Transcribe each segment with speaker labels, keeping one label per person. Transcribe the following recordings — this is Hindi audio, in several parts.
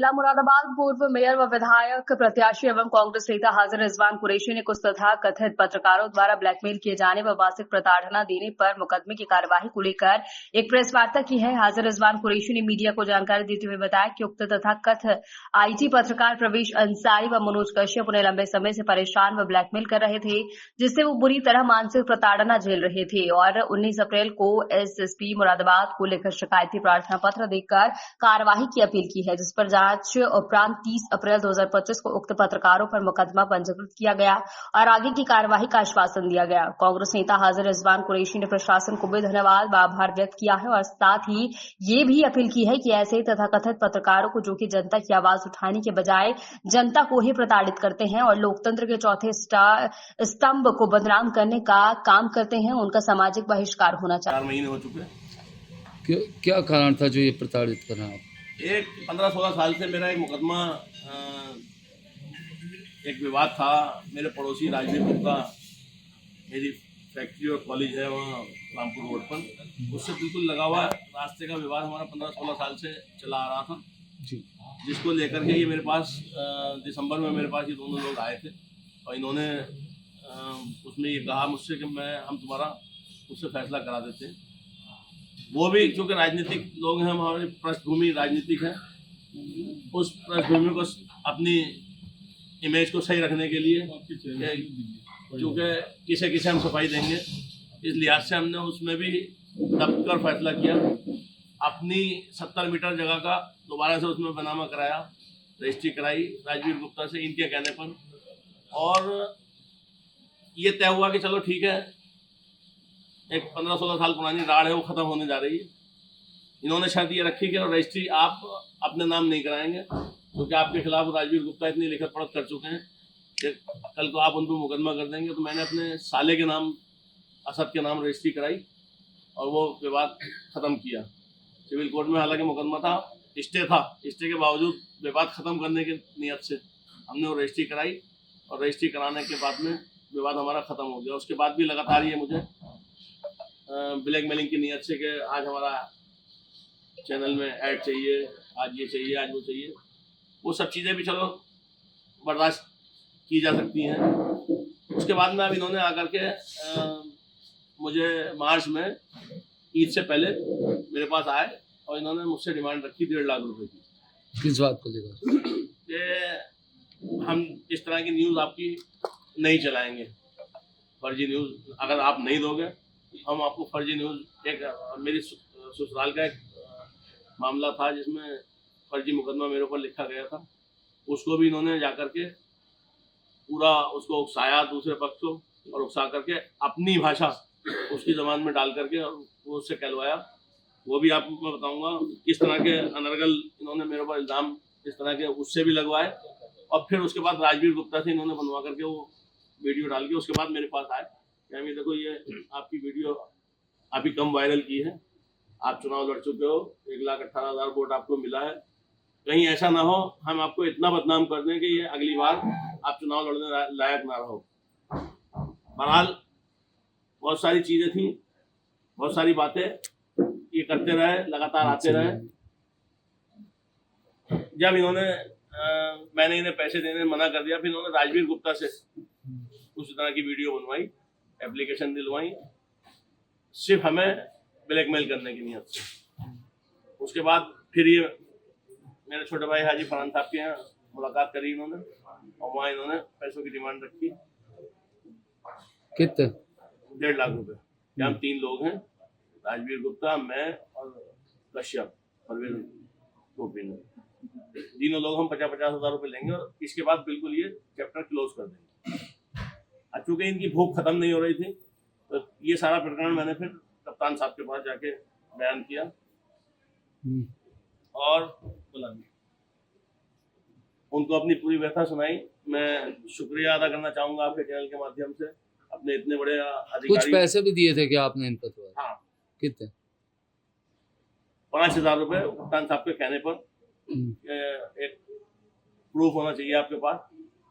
Speaker 1: जिला मुरादाबाद पूर्व मेयर व विधायक प्रत्याशी एवं कांग्रेस नेता हाजिर रिजवान कुरैशी ने कुछ तथा कथित पत्रकारों द्वारा ब्लैकमेल किए जाने व मासिक प्रताड़ना देने पर मुकदमे की कार्यवाही को लेकर एक प्रेस वार्ता की है। हाजिर रिजवान कुरैशी ने मीडिया को जानकारी देते हुए बताया कि उक्त तथा कथित आईटी पत्रकार प्रवेश अंसारी व मनोज कश्यप उन्हें लंबे समय से परेशान व ब्लैकमेल कर रहे थे, जिससे वो बुरी तरह मानसिक प्रताड़ना झेल रहे थे और 19 अप्रैल को एसएसपी मुरादाबाद को लेकर शिकायती प्रार्थना पत्र देकर कार्यवाही की अपील की है, जिस पर जांच उपरांत 30 अप्रैल 2025 को उक्त पत्रकारों पर मुकदमा पंजीकृत किया गया और आगे की कार्यवाही का आश्वासन दिया गया। कांग्रेस नेता हाजिर रिजवान कुरैशी ने प्रशासन को भी धन्यवाद व आभार व्यक्त किया है और साथ ही ये भी अपील की है कि ऐसे तथा कथित पत्रकारों को जो कि जनता की आवाज उठाने के बजाय जनता को ही प्रताड़ित करते हैं और लोकतंत्र के चौथे स्तंभ को बदनाम करने का काम करते हैं, उनका सामाजिक बहिष्कार होना चाहिए।
Speaker 2: 4 महीने हो चुके।
Speaker 3: क्या कारण था जो ये प्रताड़ित कर रहा है?
Speaker 2: एक 15-16 साल से मेरा एक मुकदमा, एक विवाद था। मेरे पड़ोसी राजवीर गुप्ता, मेरी फैक्ट्री और कॉलेज है वहाँ रामपुर रोड पर, उससे बिल्कुल लगा हुआ रास्ते का विवाद हमारा 15-16 साल से चला आ रहा था जी, जिसको लेकर के ये मेरे पास दिसंबर में मेरे पास ये दोनों लोग आए थे और इन्होंने उसमें ये कहा मुझसे कि हम तुम्हारा उससे फैसला करा देते हैं। वो भी चूँकि राजनीतिक लोग हैं, हमारी पृष्ठभूमि राजनीतिक है, उस पृष्ठभूमि को अपनी इमेज को सही रखने के लिए क्योंकि किसे हम सफाई देंगे, इस लिहाज से हमने उसमें भी दबकर फैसला किया। अपनी 70 मीटर जगह का दोबारा से उसमें बनामा कराया, रजिस्ट्री कराई राजवीर गुप्ता से इनके कहने पर, और ये तय हुआ कि चलो ठीक है, एक 15-16 साल पुरानी राड़ है वो ख़त्म होने जा रही है। इन्होंने शर्त ये रखी कि रजिस्ट्री आप अपने नाम नहीं कराएंगे क्योंकि आपके खिलाफ राजवीर गुप्ता इतनी लिखत पढ़त कर चुके हैं कि कल को आप उन पर मुकदमा कर देंगे। तो मैंने अपने साले के नाम, असद के नाम रजिस्ट्री कराई और वो विवाद ख़त्म किया। सिविल कोर्ट में हालांकि मुकदमा था, स्टे था, स्टे के बावजूद विवाद ख़त्म करने की नीयत से हमने वो रजिस्ट्री कराई और रजिस्ट्री कराने के बाद में विवाद हमारा ख़त्म हो गया। उसके बाद भी लगातार ये मुझे ब्लैकमेलिंग की नीयत से कि आज हमारा चैनल में ऐड चाहिए, आज ये चाहिए, आज वो चाहिए, वो सब चीज़ें भी चलो बर्दाश्त की जा सकती हैं। उसके बाद में अब इन्होंने आकर के मुझे मार्च में ईद से पहले मेरे पास आए और इन्होंने मुझसे डिमांड रखी 1.5 लाख रुपए की।
Speaker 3: किस बात को लेकर?
Speaker 2: कि हम इस तरह की न्यूज़ आपकी नहीं चलाएंगे, फर्जी न्यूज़ अगर आप नहीं दोगे हम आपको फर्जी न्यूज़। एक मेरी ससुराल का एक मामला था जिसमें फर्जी मुकदमा मेरे ऊपर लिखा गया था, उसको भी इन्होंने जाकर के पूरा उसको उकसाया दूसरे पक्ष को, और उकसा करके अपनी भाषा उसकी ज़बान में डाल करके और वो उससे कहलवाया। वो भी आपको मैं बताऊंगा किस तरह के अनर्गल इन्होंने मेरे ऊपर इल्ज़ाम इस तरह के उससे भी लगवाए, और फिर उसके बाद राजवीर गुप्ता से इन्होंने बनवा करके वो वीडियो डाल के उसके बाद मेरे पास आए कि ये देखो ये आपकी वीडियो अभी कम वायरल की है, आप चुनाव लड़ चुके हो, 1,18,000 वोट आपको मिला है, कहीं ऐसा ना हो हम आपको इतना बदनाम कर दें कि ये अगली बार आप चुनाव लड़ने लायक ना रहो। बहरहाल बहुत सारी चीज़ें थी, बहुत सारी बातें ये करते रहे, लगातार आते रहे। जब इन्होंने मैंने इन्हें पैसे देने मना कर दिया, फिर इन्होंने राजवीर गुप्ता से उस तरह की वीडियो बनवाई, एप्लीकेशन दिलवाई, सिर्फ हमें ब्लैकमेल करने की नियत से। उसके बाद फिर ये मेरे छोटे भाई हाजी फरहान साहब के यहाँ मुलाकात करी इन्होंने और वहाँ इन्होंने पैसों की डिमांड रखी।
Speaker 3: कितने?
Speaker 2: 1.5 लाख रुपए। हम 3 लोग हैं, राजवीर गुप्ता, मैं और कश्यप, परवेज गोपीन, तीनों लोग हम 50-50 हज़ार रुपये लेंगे और इसके बाद बिल्कुल ये चैप्टर क्लोज कर देंगे। चूँकि इनकी भूख खत्म नहीं हो रही थी तो ये सारा प्रकरण मैंने फिर कप्तान साहब के पास जाके बयान किया और उनको अपनी पूरी व्यथा सुनाई। मैं शुक्रिया अदा करना चाहूँगा आपके चैनल के माध्यम से, अपने इतने बड़े अधिकारी।
Speaker 3: कुछ पैसे भी दिए थे क्या आपने इन पर?
Speaker 2: हाँ।
Speaker 3: कितने?
Speaker 2: 5,000 रुपये कप्तान साहब के कहने पर। एक प्रूफ होना चाहिए आपके पास,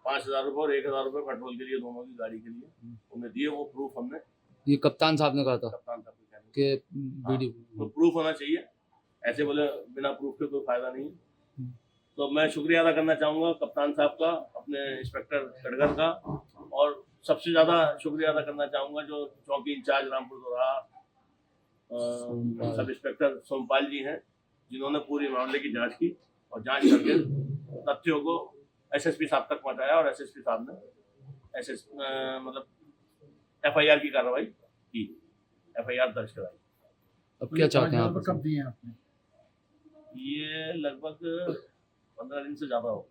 Speaker 2: 5,000 रुपये और 1,000 रुपये पेट्रोल के लिए, दोनों की गाड़ी के लिए उन्हें दिए। वो प्रूफ हमने,
Speaker 3: ये कप्तान साहब ने कहा था,
Speaker 2: कप्तान साहब के कहने
Speaker 3: कि वीडियो
Speaker 2: तो प्रूफ होना चाहिए, ऐसे बोले बिना प्रूफ के कोई फायदा नहीं है। तो मैं शुक्रिया अदा करना चाहूँगा कप्तान साहब का, अपने इंस्पेक्टर खड़गर का, और सबसे ज़्यादा शुक्रिया अदा करना चाहूँगा जो चौकी इंचार्ज रामपुर दोराहा सब इंस्पेक्टर सोमपाल जी हैं, जिन्होंने पूरी मामले की जांच की और जांच करके तथ्यों को एसएसपी साहब तक पहुंचाया और एसएसपी साहब ने मतलब एफआईआर की कार्रवाई की, एफआईआर दर्ज कराई।
Speaker 3: अब क्या चाहते हैं आप?
Speaker 4: कब दिए आपने?
Speaker 2: ये लगभग 15 दिन से ज्यादा हो,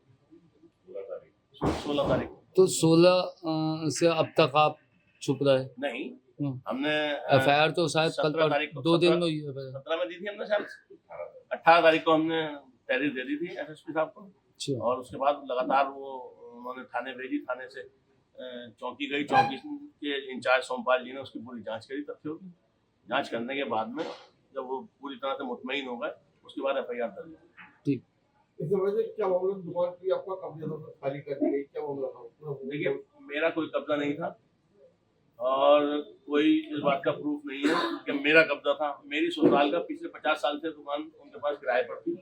Speaker 2: 16 तारीख।
Speaker 3: तो 16 से अब तक आप छुप रहे?
Speaker 2: नहीं,
Speaker 3: हम्म।
Speaker 2: हमने
Speaker 3: एफआईआर तो शायद कल
Speaker 2: 17 तारीख को
Speaker 3: 2 दिन में
Speaker 2: 17 में दी थी हमने, शायद 18 तारीख को हमने तहरीर दे दी थी एसएसपी साहब को,
Speaker 3: अच्छा।
Speaker 2: और उसके बाद लगातार वो उन्होंने थाने भेजी, थाने से चौकी गई, चौकी के इंचार्ज सोमपाल जी ने उसकी पूरी जांच करी, तथ्यों की जांच करने के बाद में जब वो पूरी तरह से मुतमईन हो गए उसके बाद एफआईआर दर्ज हुई।
Speaker 3: ठीक।
Speaker 4: इस वजह से क्या मामला, दुकान की आपका कब्जा खाली कर दी गई, क्या मामला था?
Speaker 2: देखिए, मेरा कोई कब्जा नहीं था और कोई इस बात का प्रूफ नहीं है कि मेरा कब्जा था। मेरी ससुराल का पिछले 50 साल से दुकान उनके पास किराए पर थी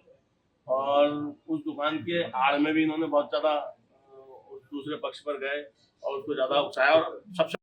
Speaker 2: और उस दुकान के आड़ में भी इन्होंने बहुत ज़्यादा दूसरे पक्ष पर गए और उसको ज़्यादा उकसाया, और सबसे